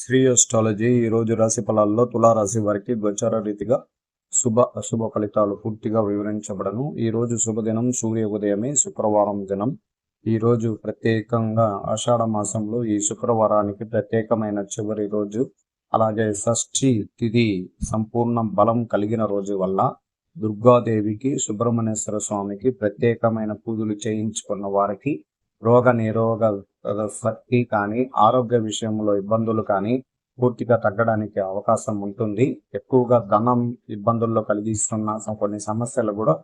Shri astrology ఈరోజు రాశి ఫలాల్లో తులారాశి వారికి గోచార రీతిగా అశుభ ఫలితాలు పూర్తిగా వివరించబడను. ఈరోజు శుభదినం సూర్య ఉదయమే శుక్రవారం దినం. ఈరోజు ప్రత్యేకంగా ఆషాఢ మాసంలో ఈ శుక్రవారానికి ప్రత్యేకమైన చివరి రోజు. అలాగే షష్ఠి తిథి సంపూర్ణ బలం కలిగిన రోజు వల్ల దుర్గాదేవికి, సుబ్రహ్మణ్యేశ్వర స్వామికి ప్రత్యేకమైన పూజలు చేయించుకున్న వారికి రోగ నిరోధ శక్తి కానీ ఆరోగ్య విషయంలో ఇబ్బందులు కానీ పూర్తిగా తగ్గడానికి అవకాశం ఉంటుంది. ఎక్కువగా ధనం ఇబ్బందుల్లో కలిగిస్తున్న కొన్ని సమస్యలు కూడా,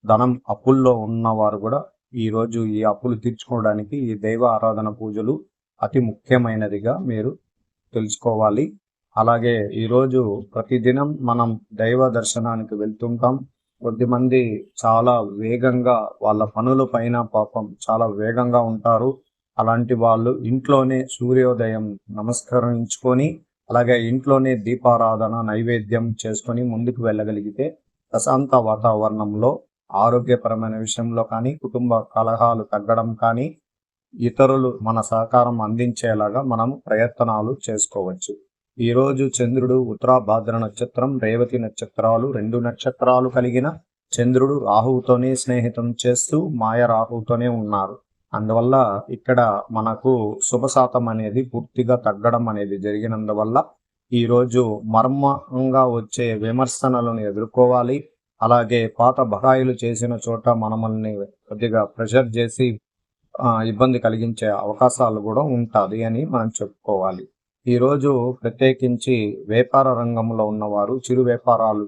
ధనం అప్పుల్లో ఉన్నవారు కూడా ఈరోజు ఈ అప్పులు తీర్చుకోవడానికి ఈ దైవ ఆరాధన పూజలు అతి ముఖ్యమైనదిగా మీరు తెలుసుకోవాలి. అలాగే ఈరోజు ప్రతిదినం మనం దైవ దర్శనానికి వెళ్తుంటాం. కొద్దిమంది చాలా వేగంగా వాళ్ళ పనుల పైన పాపం చాలా వేగంగా ఉంటారు. అలాంటి వాళ్ళు ఇంట్లోనే సూర్యోదయం నమస్కరించుకొని అలాగే ఇంట్లోనే దీపారాధన నైవేద్యం చేసుకొని ముందుకు వెళ్ళగలిగితే ప్రశాంత వాతావరణంలో ఆరోగ్యపరమైన విషయంలో కానీ, కుటుంబ కలహాలు తగ్గడం కానీ, ఇతరులు మన సహకారం అందించేలాగా మనం ప్రయత్నాలు చేసుకోవచ్చు. ఈరోజు చంద్రుడు ఉత్తరాభాద్ర నక్షత్రం, రేవతి నక్షత్రాలు 2 నక్షత్రాలు కలిగిన చంద్రుడు రాహువుతోనే స్నేహితం చేస్తూ మాయ రాహువుతోనే ఉన్నారు. అందువల్ల ఇక్కడ మనకు శుభశాతం అనేది పూర్తిగా తగ్గడం అనేది జరిగినందువల్ల ఈరోజు మర్మంగా వచ్చే విమర్శనలను ఎదుర్కోవాలి. అలాగే పాత బకాయిలు చేసిన చోట మనల్ని కొద్దిగా ప్రెషర్ చేసి ఇబ్బంది కలిగించే అవకాశాలు కూడా ఉంటుంది అని మనం చెప్పుకోవాలి. ఈరోజు ప్రత్యేకించి వ్యాపార రంగంలో ఉన్నవారు, చిరు వ్యాపారాలు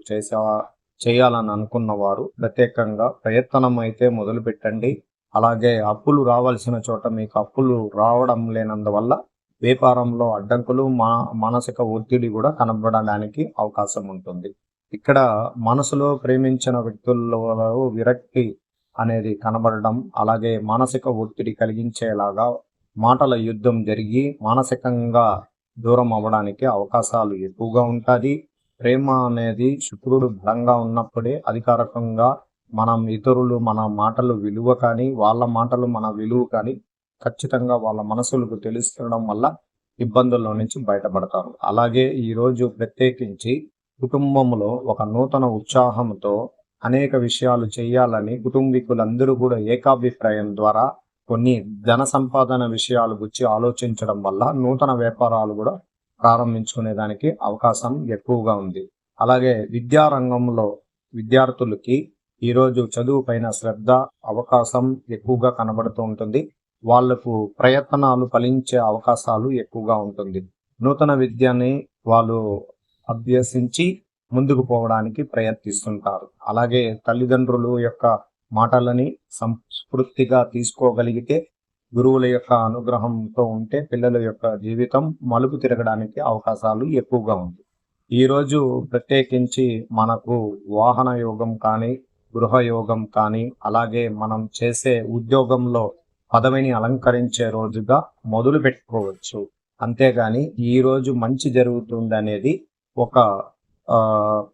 చేయాలని అనుకున్నవారు ప్రత్యేకంగా ప్రయత్నం అయితే మొదలు పెట్టండి. అలాగే అప్పులు రావాల్సిన చోట మీకు అప్పులు రావడం లేనందువల్ల వ్యాపారంలో అడ్డంకులు, మానసిక ఒత్తిడి కూడా కనబడడానికి అవకాశం ఉంటుంది. ఇక్కడ మనసులో ప్రేమించిన వ్యక్తుల్లో విరక్తి అనేది కనబడడం, అలాగే మానసిక ఒత్తిడి కలిగించేలాగా మాటల యుద్ధం జరిగి మానసికంగా దూరం అవ్వడానికి అవకాశాలు ఎక్కువగా ఉంటుంది. ప్రేమ అనేది శుక్రుడు బలంగా ఉన్నప్పుడే అధికారికంగా మనం ఇతరులు మన మాటలు విలువ కానీ, వాళ్ళ మాటలు మన విలువ కానీ ఖచ్చితంగా వాళ్ళ మనసులకు తెలుస్తుండడం వల్ల ఇబ్బందుల్లో నుంచి బయటపడతారు. అలాగే ఈరోజు ప్రత్యేకించి కుటుంబంలో ఒక నూతన ఉత్సాహంతో అనేక విషయాలు చేయాలని కుటుంబీకులందరూ కూడా ఏకాభిప్రాయం ద్వారా కొన్ని ధన సంపాదన విషయాల గురించి ఆలోచించడం వల్ల నూతన వ్యాపారాలు కూడా ప్రారంభించుకునేదానికి అవకాశం ఎక్కువగా ఉంది. అలాగే విద్యారంగంలో విద్యార్థులకి ఈరోజు చదువు పైన శ్రద్ధ, అవకాశం ఎక్కువగా కనబడుతూ ఉంటుంది. వాళ్లకు ప్రయత్నాలు ఫలించే అవకాశాలు ఎక్కువగా ఉంటుంది. నూతన విద్యని వాళ్ళు అభ్యసించి ముందుకు పోవడానికి ప్రయత్నిస్తుంటారు. అలాగే తల్లిదండ్రులు యొక్క మాటలని సంస్ఫూర్తిగా తీసుకోగలిగితే, గురువుల యొక్క అనుగ్రహంతో ఉంటే పిల్లల యొక్క జీవితం మలుపు తిరగడానికి అవకాశాలు ఎక్కువగా ఉంది. ఈరోజు ప్రత్యేకించి మనకు వాహన యోగం కానీ, గృహ యోగం కానీ, అలాగే మనం చేసే ఉద్యోగంలో పదవిని అలంకరించే రోజుగా మొదలు పెట్టుకోవచ్చు. అంతేగాని ఈరోజు మంచి జరుగుతుంది అనేది ఒక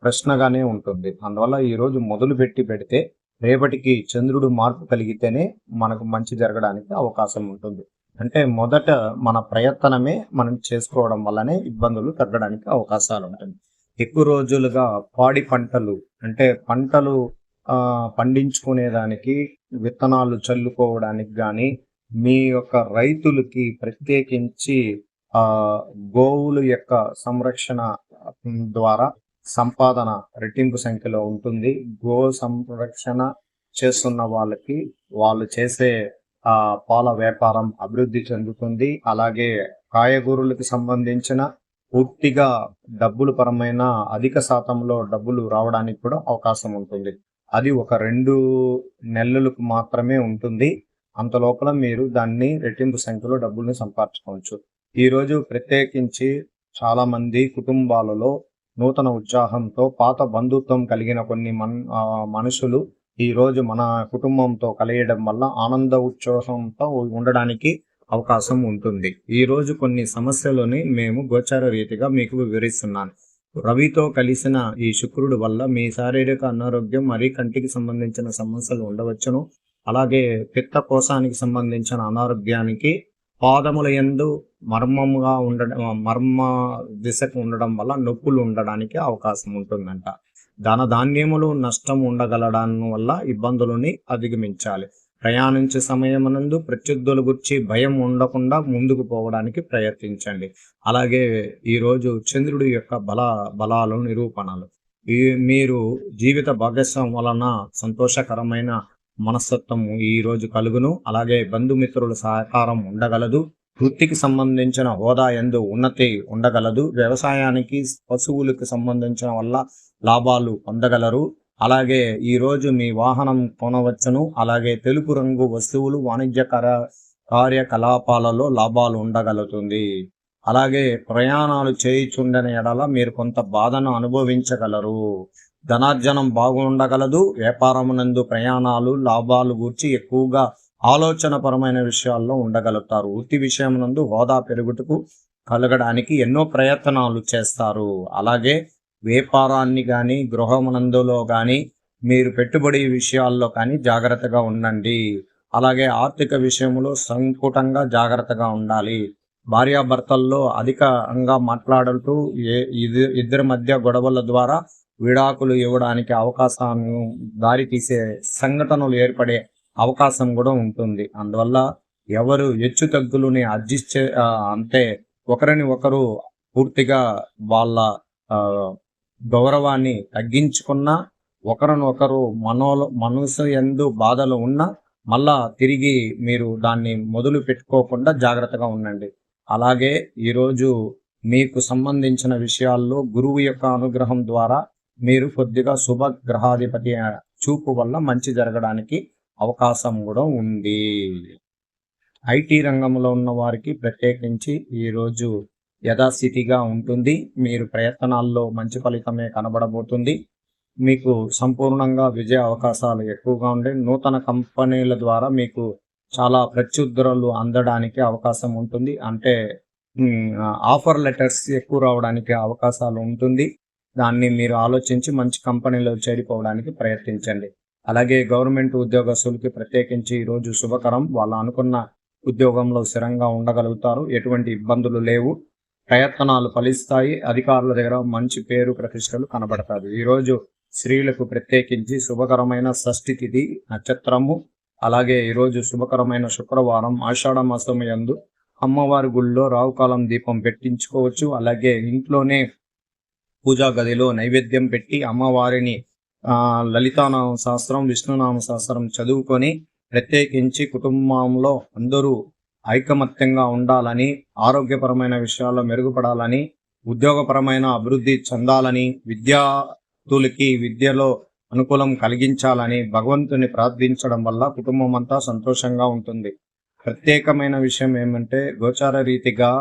ప్రశ్నగానే ఉంటుంది. అందువల్ల ఈరోజు మొదలు పెడితే రేపటికి చంద్రుడు మార్పు కలిగితేనే మనకు మంచి జరగడానికి అవకాశం ఉంటుంది. అంటే మొదట మన ప్రయత్నమే మనం చేసుకోవడం వల్లనే ఇబ్బందులు తగ్గడానికి అవకాశాలు ఉంటుంది. ఎక్కువ రోజులుగా పాడి పంటలు అంటే పంటలు పండించుకునేదానికి, విత్తనాలు చల్లుకోవడానికి కానీ, మీ యొక్క రైతులకి ప్రత్యేకించి గోవుల యొక్క సంరక్షణ ద్వారా సంపాదన రెట్టింపు సంఖ్యలో ఉంటుంది. గో సంరక్షణ చేస్తున్న వాళ్ళకి వాళ్ళు చేసే పాల వ్యాపారం అభివృద్ధి చెందుతుంది. అలాగే కాయగూరలకు సంబంధించిన పూర్తిగా డబ్బులు పరమైన అధిక శాతంలో డబ్బులు రావడానికి కూడా అవకాశం ఉంటుంది. అది ఒక 2 నెలలకు మాత్రమే ఉంటుంది. అంత లోపల మీరు దాన్ని రెట్టింపు సంఖ్యలో డబ్బుల్ని సంపాదించుకోవచ్చు. ఈరోజు ప్రత్యేకించి చాలా మంది కుటుంబాలలో నూతన ఉత్సాహంతో పాత బంధుత్వం కలిగిన కొన్ని మనుషులు ఈరోజు మన కుటుంబంతో కలియడం వల్ల ఆనంద ఉత్సాహంతో ఉండడానికి అవకాశం ఉంటుంది. ఈరోజు కొన్ని సమస్యలని మేము గోచార రీతిగా మీకు వివరిస్తున్నాను. రవితో కలిసిన ఈ శుక్రుడు వల్ల మీ శారీరక అనారోగ్యం మరియు కంటికి సంబంధించిన సమస్యలు ఉండవచ్చును. అలాగే పిత్త కోశానికి సంబంధించిన అనారోగ్యానికి పాదముల యందు మర్మ దిశకు ఉండడం వల్ల నొప్పులు ఉండడానికి అవకాశం ఉంటుందంట. ధనధాన్యములు నష్టం ఉండగలడం వల్ల ఇబ్బందులని అధిగమించాలి. ప్రయాణించే సమయమునందు ప్రత్యర్థుల గురించి భయం ఉండకుండా ముందుకు పోవడానికి ప్రయత్నించండి. అలాగే ఈరోజు చంద్రుడి యొక్క బలాలు నిరూపణలు. మీరు జీవిత భాగస్వామి వలన సంతోషకరమైన మనస్తత్వము ఈ రోజు కలుగును. అలాగే బంధుమిత్రుల సహకారం ఉండగలదు. వృత్తికి సంబంధించిన హోదా యందు ఉన్నతి ఉండగలదు. వ్యవసాయానికి పశువులకు సంబంధించిన వల్ల లాభాలు పొందగలరు. అలాగే ఈరోజు మీ వాహనం కొనవచ్చును. అలాగే తెలుపు రంగు వస్తువులు వాణిజ్య కార్యకలాపాలలో లాభాలు ఉండగలుగుతుంది. అలాగే ప్రయాణాలు చేయుచుండని ఎడల మీరు కొంత బాధను అనుభవించగలరు. ధనార్జనం బాగుండగలదు. వ్యాపారమునందు ప్రయాణాలు లాభాలు గూర్చి ఎక్కువగా ఆలోచనపరమైన విషయాల్లో ఉండగలుగుతారు. వృత్తి విషయమునందు హోదా పెరుగుటకు కలగడానికి ఎన్నో ప్రయత్నాలు చేస్తారు. అలాగే వ్యాపారాన్ని కానీ గృహమునందులో కానీ మీరు పెట్టుబడి విషయాల్లో కానీ జాగ్రత్తగా ఉండండి. అలాగే ఆర్థిక విషయంలో సంపుటంగా జాగ్రత్తగా ఉండాలి. భార్యాభర్తల్లో అధికంగా మాట్లాడుతూ ఇద్దరి మధ్య గొడవల ద్వారా విడాకులు ఇవ్వడానికి అవకాశాన్ని దారితీసే సంఘటనలు ఏర్పడే అవకాశం కూడా ఉంటుంది. అందువల్ల ఎవరు హెచ్చు తగ్గులని అడ్జస్ట్ అంటే ఒకరిని ఒకరు పూర్తిగా వాళ్ళ గౌరవాన్ని తగ్గించుకున్న ఒకరినొకరు మనసు యందు బాధలు ఉన్నా మళ్ళా తిరిగి మీరు దాన్ని మొదలు పెట్టుకోకుండా జాగ్రత్తగా ఉండండి. అలాగే ఈరోజు మీకు సంబంధించిన విషయాల్లో గురువు యొక్క అనుగ్రహం ద్వారా మీరు కొద్దిగా శుభ గ్రహాధిపతి చూపు వల్ల మంచి జరగడానికి అవకాశం కూడా ఉంది. ఐటీ రంగంలో ఉన్న వారికి ప్రత్యేకించి ఈరోజు యథాస్థితిగా ఉంటుంది. మీరు ప్రయత్నాల్లో మంచి ఫలితమే కనబడబోతుంది. మీకు సంపూర్ణంగా విజయ అవకాశాలు ఎక్కువగా ఉండే నూతన కంపెనీల ద్వారా మీకు చాలా ప్రత్యుత్తరాలు అందడానికి అవకాశం ఉంటుంది. అంటే ఆఫర్ లెటర్స్ ఎక్కువ రావడానికి అవకాశాలు ఉంటుంది. దాన్ని మీరు ఆలోచించి మంచి కంపెనీలో చేరిపోవడానికి ప్రయత్నించండి. అలాగే గవర్నమెంట్ ఉద్యోగస్తులకి ప్రత్యేకించి ఈరోజు శుభకరం. వాళ్ళు అనుకున్న ఉద్యోగంలో స్థిరంగా ఉండగలుగుతారు. ఎటువంటి ఇబ్బందులు లేవు. ప్రయత్నాలు ఫలిస్తాయి. అధికారుల దగ్గర మంచి పేరు ప్రతిష్టలు కనబడతారు. ఈరోజు స్త్రీలకు ప్రత్యేకించి శుభకరమైన షష్ఠి తిథి నక్షత్రము. అలాగే ఈరోజు శుభకరమైన శుక్రవారం. ఆషాఢ మాసం యందు అమ్మవారి గుళ్ళో రావుకాలం దీపం పెట్టించుకోవచ్చు. అలాగే ఇంట్లోనే పూజా గదిలో నైవేద్యం పెట్టి అమ్మవారిని లలితానామ శాస్త్రం విష్ణునామ శాస్త్రం చదువుకొని ప్రత్యేకించి కుటుంబంలో అందరూ ఐకమత్యంగా ఉండాలని, ఆరోగ్యపరమైన విషయాల్లో మెరుగుపడాలని, ఉద్యోగపరమైన అభివృద్ధి చెందాలని, విద్యార్థులకి విద్యలో అనుకూలం కలిగించాలని భగవంతుని ప్రార్థించడం వల్ల కుటుంబం అంతా సంతోషంగా ఉంటుంది. ప్రత్యేకమైన విషయం ఏమంటే గోచార రీతిగా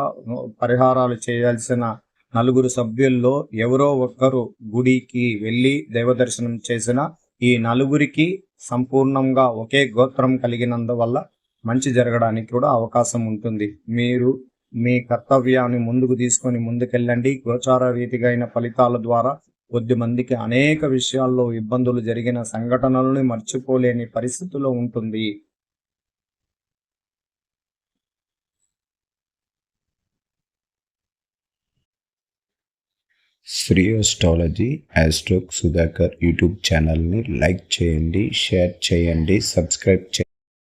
పరిహారాలు చేయాల్సిన నలుగురు సభ్యుల్లో ఎవరో ఒక్కరు గుడికి వెళ్ళి దైవ దర్శనం చేసిన ఈ నలుగురికి సంపూర్ణంగా ఒకే గోత్రం కలిగినందువల్ల మంచి జరగడానికి కూడా అవకాశం ఉంటుంది. మీరు మీ కర్తవ్యాన్ని ముందుకు తీసుకొని ముందుకెళ్ళండి. గోచార రీతిగా అయిన ఫలితాల ద్వారా కొద్ది మందికి అనేక విషయాల్లో ఇబ్బందులు జరిగిన సంఘటనలను మర్చిపోలేని పరిస్థితిలో ఉంటుంది. శ్రీ అస్ట్రాలజీ ఆస్ట్రోక్ సుధాకర్ యూట్యూబ్ ఛానల్ని లైక్ చేయండి, షేర్ చేయండి, సబ్స్క్రైబ్ చేయండి.